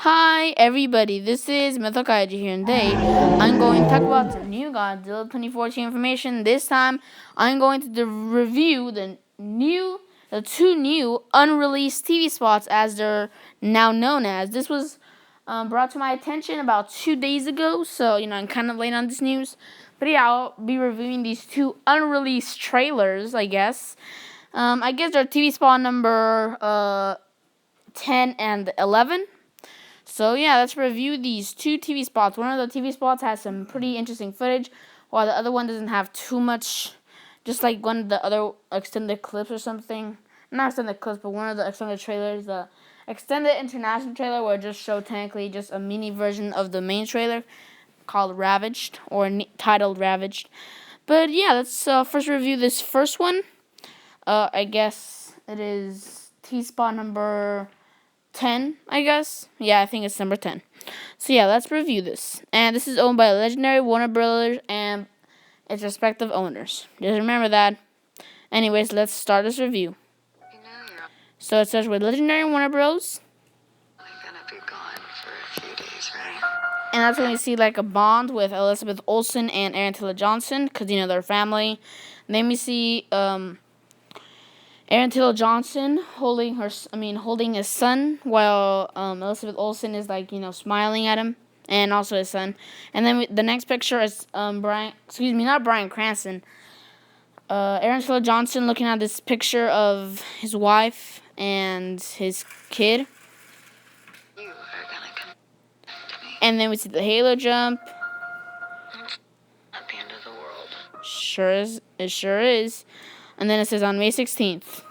Hi everybody, this is Mythical Kaiju here, and today I'm going to talk about the new Godzilla 2014 information. This time I'm going to review the two new unreleased TV spots, as they're now known as. This was brought to my attention about 2 days ago, so I'm kind of late on this news. But yeah, I'll be reviewing these two unreleased trailers, I guess. I guess they're TV spot number 10 and 11. So yeah, let's review these two TV spots. One of the TV spots has some pretty interesting footage, while the other one doesn't have too much, just like one of the other extended clips or something. Not extended clips, but one of the extended trailers, the extended international trailer, where it just showed technically just a mini version of the main trailer called Ravaged, or titled Ravaged. But yeah, let's first review this first one. I guess it is T spot number 10, I guess. Yeah, I think it's number 10. So yeah, let's review this. And this is owned by Legendary, Warner Brothers, and its respective owners. Just remember that. Anyways, let's start this review. So it starts with Legendary and Warner Bros. Gonna be gone for a few days, right? And that's when we see like a bond with Elizabeth Olsen and Aaron Taylor Johnson, because they're family. And then we see Aaron Taylor Johnson holding his son, while Elizabeth Olsen is smiling at him, and also his son. And then the next picture is not Bryan Cranston. Aaron Taylor Johnson looking at this picture of his wife and his kid. You are gonna come to me. And then we see the Halo jump. At the end of the world. It sure is. And then it says on May 16th.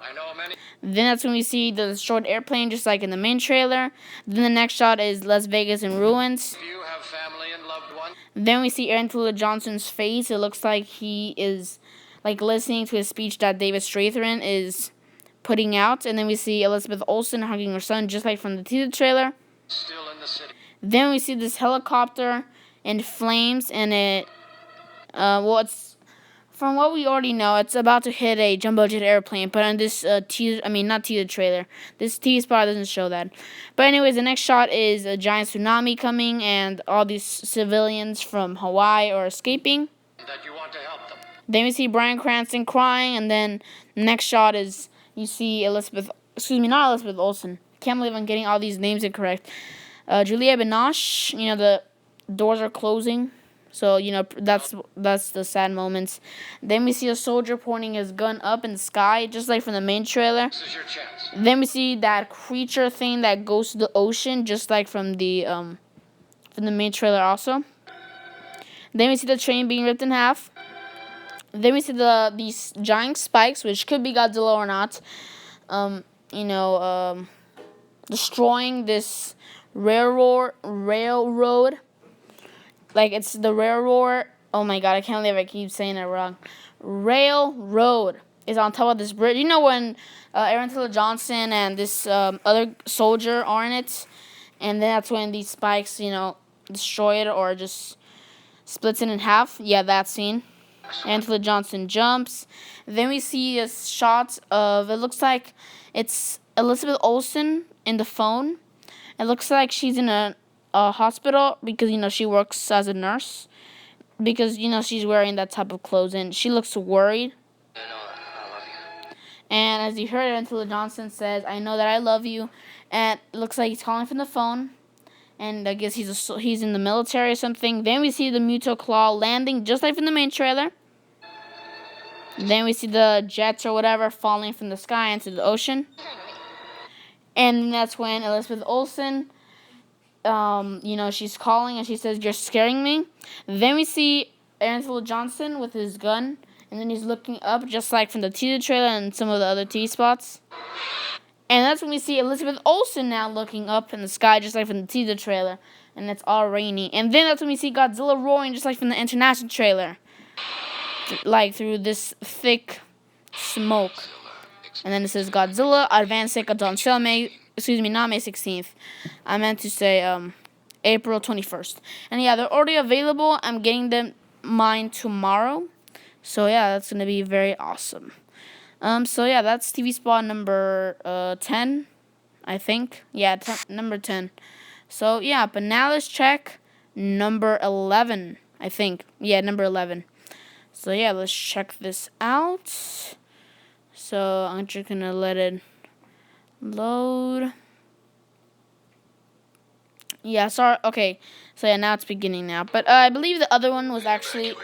I know many. Then that's when we see the destroyed airplane, just like in the main trailer. Then the next shot is Las Vegas in ruins. Do you have family and loved ones? Then we see Aaron Taylor Johnson's face. It looks like he is listening to a speech that David Strathairn is putting out. And then we see Elizabeth Olsen hugging her son, just like from the teaser trailer. Still in the city. Then we see this helicopter in flames, and it's from what we already know, it's about to hit a jumbo jet airplane. But on this not teaser trailer, this TV spot doesn't show that. But anyways, the next shot is a giant tsunami coming, and all these civilians from Hawaii are escaping. That you want to help them. Then we see Bryan Cranston crying, and then the next shot is you see not Elizabeth Olsen. Can't believe I'm getting all these names incorrect. Julia Binoche, the doors are closing. So, that's the sad moments. Then we see a soldier pointing his gun up in the sky, just like from the main trailer. This is your chance. Then we see that creature thing that goes to the ocean, just like from the main trailer also. Then we see the train being ripped in half. Then we see these giant spikes, which could be Godzilla or not, destroying this railroad. Like, it's the railroad. Oh my god, I can't believe I keep saying it wrong. Railroad is on top of this bridge. You know when Aaron Taylor Johnson and this other soldier are in it? And then that's when these spikes, destroy it or just splits it in half. Yeah, that scene. Aaron Taylor Johnson jumps. Then we see a shot of, it looks like it's Elizabeth Olsen in the phone. It looks like she's in a hospital, because she works as a nurse, because she's wearing that type of clothes, and she looks worried. I know I love you. And as you heard, Aaron Taylor Johnson says, "I know that I love you," and it looks like he's calling from the phone, and I guess he's in the military or something. Then we see the Muto Claw landing, just like from the main trailer. Then we see the jets or whatever falling from the sky into the ocean, and that's when Elizabeth Olsen, she's calling and she says, "You're scaring me." Then we see Aaron Taylor Johnson with his gun, and then he's looking up, just like from the teaser trailer and some of the other TV spots. And that's when we see Elizabeth Olsen now looking up in the sky, just like from the teaser trailer, and it's all rainy. And then that's when we see Godzilla roaring, just like from the international trailer, like through this thick smoke. And then it says Godzilla Advanced Seika on sale not May 16th. I meant to say April 21st. And yeah, they're already available. I'm getting mine tomorrow. So yeah, that's going to be very awesome. So yeah, that's TV spot number 10. I think. Yeah, number 10. So, yeah, but now let's check number 11, I think. Yeah, number 11. So, yeah, let's check this out. So, I'm just going to let it load. Yeah, sorry. Okay. So, yeah, now it's beginning now. But I believe the other one was actually...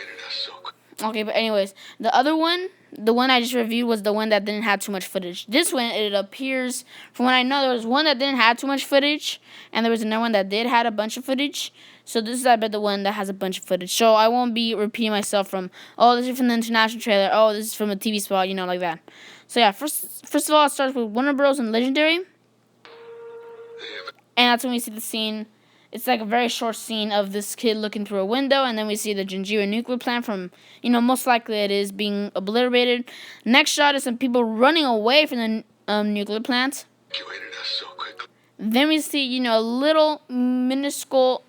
Okay, but anyways, the other one, the one I just reviewed, was the one that didn't have too much footage. This one, it appears, from what I know, there was one that didn't have too much footage, and there was another one that did had a bunch of footage. So this is, I bet, the one that has a bunch of footage. So I won't be repeating myself from, oh, this is from the international trailer, oh, this is from a TV spot, you know, like that. So yeah, first of all, it starts with Warner Bros. And Legendary, and that's when we see the scene. It's like a very short scene of this kid looking through a window, and then we see the Jinjira nuclear plant from, most likely it is being obliterated. Next shot is some people running away from the nuclear plant. Then we see, a little minuscule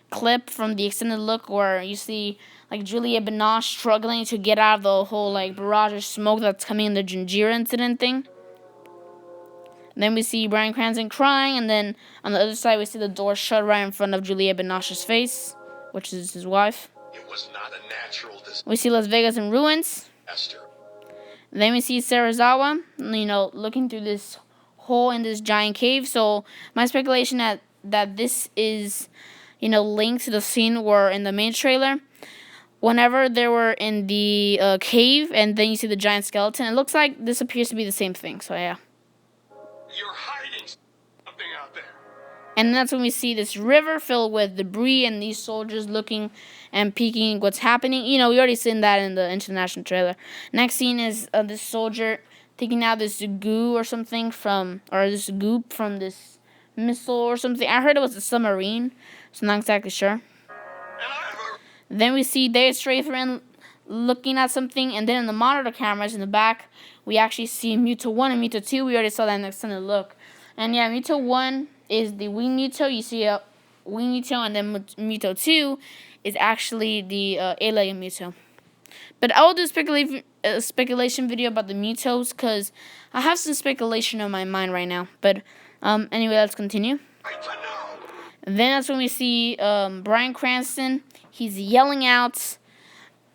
clip from the extended look where you see, like, Juliette Binoche struggling to get out of the whole, like, barrage of smoke that's coming in the Jinjira incident thing. Then we see Bryan Cranston crying, and then on the other side we see the door shut right in front of Juliette Binoche's face, which is his wife. It was not a natural disaster. We see Las Vegas in ruins. Then we see Serizawa, looking through this hole in this giant cave. So my speculation that this is, linked to the scene where in the main trailer, whenever they were in the cave, and then you see the giant skeleton, it looks like this appears to be the same thing. So yeah. You're hiding something out there. And that's when we see this river filled with debris and these soldiers looking and peeking what's happening. We already seen that in the international trailer. Next scene is this soldier taking out this goo or something this goop from this missile or something. I heard it was a submarine, so I'm not exactly sure. Then we see Dave Strathairn looking at something, and then in the monitor cameras in the back, we actually see Muto 1 and Muto 2. We already saw that in the extended look. And yeah, Muto 1 is the wing Muto. You see a wing Muto, and then Muto 2 is actually the alien Muto. But I will do a speculation video about the Mutos, because I have some speculation on my mind right now. But anyway, let's continue. Then that's when we see Bryan Cranston. He's yelling out...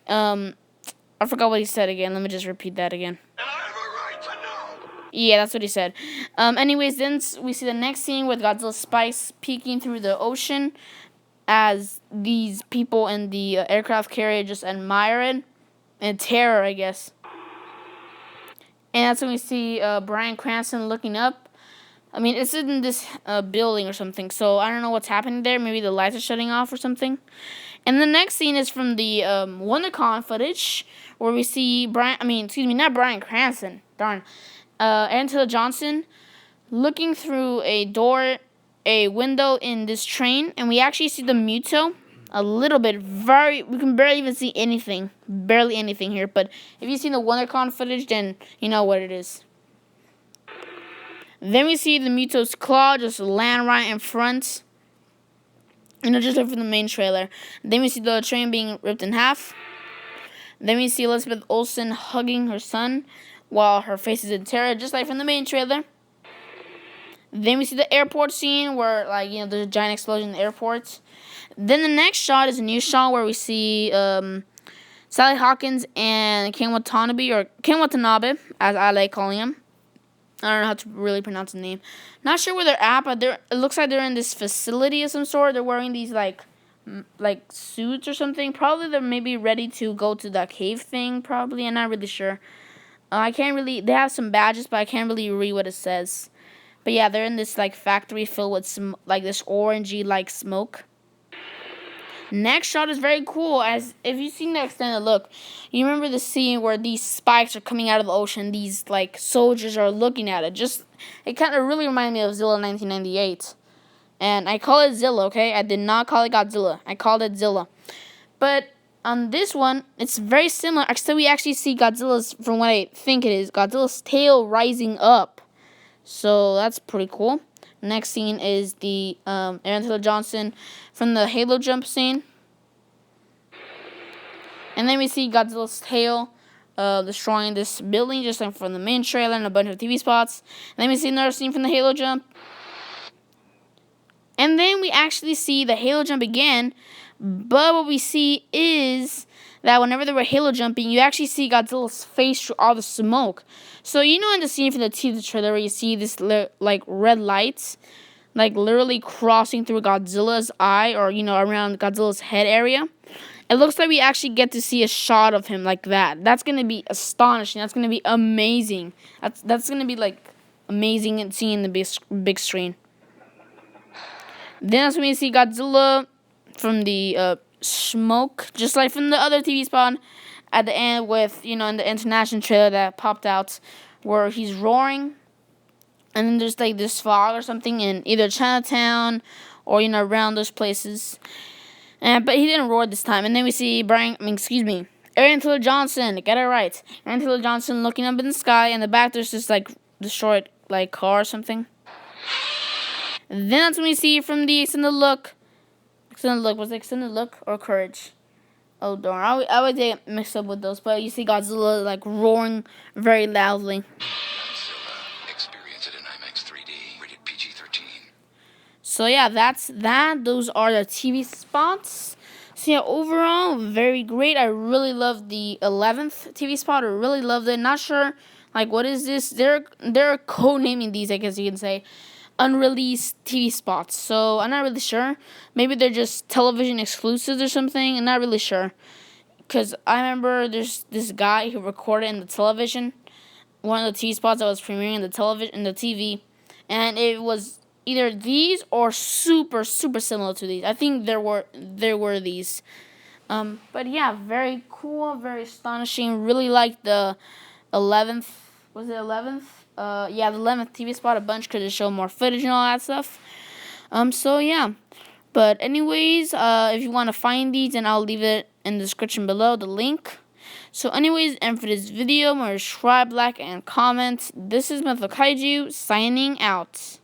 I forgot what he said again. Let me just repeat that again. Yeah, that's what he said. Anyways, then we see the next scene with Godzilla spikes peeking through the ocean as these people in the aircraft carrier just admire it in terror, I guess. And that's when we see Bryan Cranston looking up. I mean, it's in this building or something, so I don't know what's happening there. Maybe the lights are shutting off or something. And the next scene is from the WonderCon footage, where we see not Bryan Cranston, darn, Aaron Taylor Johnson looking through a window in this train, and we actually see the Muto a little bit. We can barely even see anything, barely anything here. But if you've seen the WonderCon footage, then you know what it is. Then we see the Muto's claw just land right in front. Just like from the main trailer. Then we see the train being ripped in half. Then we see Elizabeth Olsen hugging her son while her face is in terror, just like from the main trailer. Then we see the airport scene where, there's a giant explosion in the airport. Then the next shot is a new shot where we see Sally Hawkins and Ken Watanabe, as I like calling him. I don't know how to really pronounce the name. Not sure where they're at, but it looks like they're in this facility of some sort. They're wearing these like suits or something. Probably they're maybe ready to go to that cave thing. Probably, I'm not really sure. I can't really. They have some badges, but I can't really read what it says. But yeah, they're in this factory filled with some this orangey smoke. Next shot is very cool, as if you've seen the extended look, you remember the scene where these spikes are coming out of the ocean, these soldiers are looking at it. It kind of really reminded me of Zilla 1998. And I call it Zilla, okay? I did not call it Godzilla. I called it Zilla. But on this one, it's very similar, except we actually see Godzilla's, from what I think it is, Godzilla's tail rising up. So that's pretty cool. Next scene is the Aaron Taylor Johnson from the Halo jump scene. And then we see Godzilla's tail destroying this building, just like from the main trailer, and a bunch of TV spots. And then we see another scene from the Halo jump. And then we actually see the Halo jump again, but what we see is that whenever they were Halo jumping, you actually see Godzilla's face through all the smoke. So you know in the scene from the teaser trailer where you see this like red lights, like literally crossing through Godzilla's eye, or around Godzilla's head area. It looks like we actually get to see a shot of him like that. That's gonna be astonishing. That's gonna be amazing. That's gonna be like amazing and seeing the big screen. Then that's when we see Godzilla from the smoke, just like from the other TV spot at the end with, in the international trailer that popped out, where he's roaring, and then there's like this fog or something in either Chinatown or, around those places. But he didn't roar this time. And then we see Aaron Taylor Johnson, get it right. Aaron Taylor Johnson looking up in the sky, and in the back there's this like destroyed like car or something. Then that's when we see from the extended look. Was it extended look or courage? Oh darn, I would get mixed up with those. But you see Godzilla like roaring very loudly. Godzilla. Experience it in IMAX 3D. Rated PG-13. So yeah, that's that. Those are the TV spots. So yeah, overall, very great. I really love the 11th TV spot. I really loved it. Not sure, like, what is this? They're co-naming these, I guess you can say, unreleased TV spots. So I'm not really sure. Maybe they're just television exclusives or something. I'm not really sure. Because I remember there's this guy who recorded in the television, one of the TV spots that was premiering in the TV, and it was either these or super similar to these. I think there were these. But yeah, very cool, very astonishing. Really liked the 11th. Was it 11th? Yeah, the 11th TV spot a bunch because it showed more footage and all that stuff. So yeah. But anyways, if you want to find these, then I'll leave it in the description below, the link. So anyways, and for this video, subscribe, like, and comment. This is Mythical Kaiju signing out.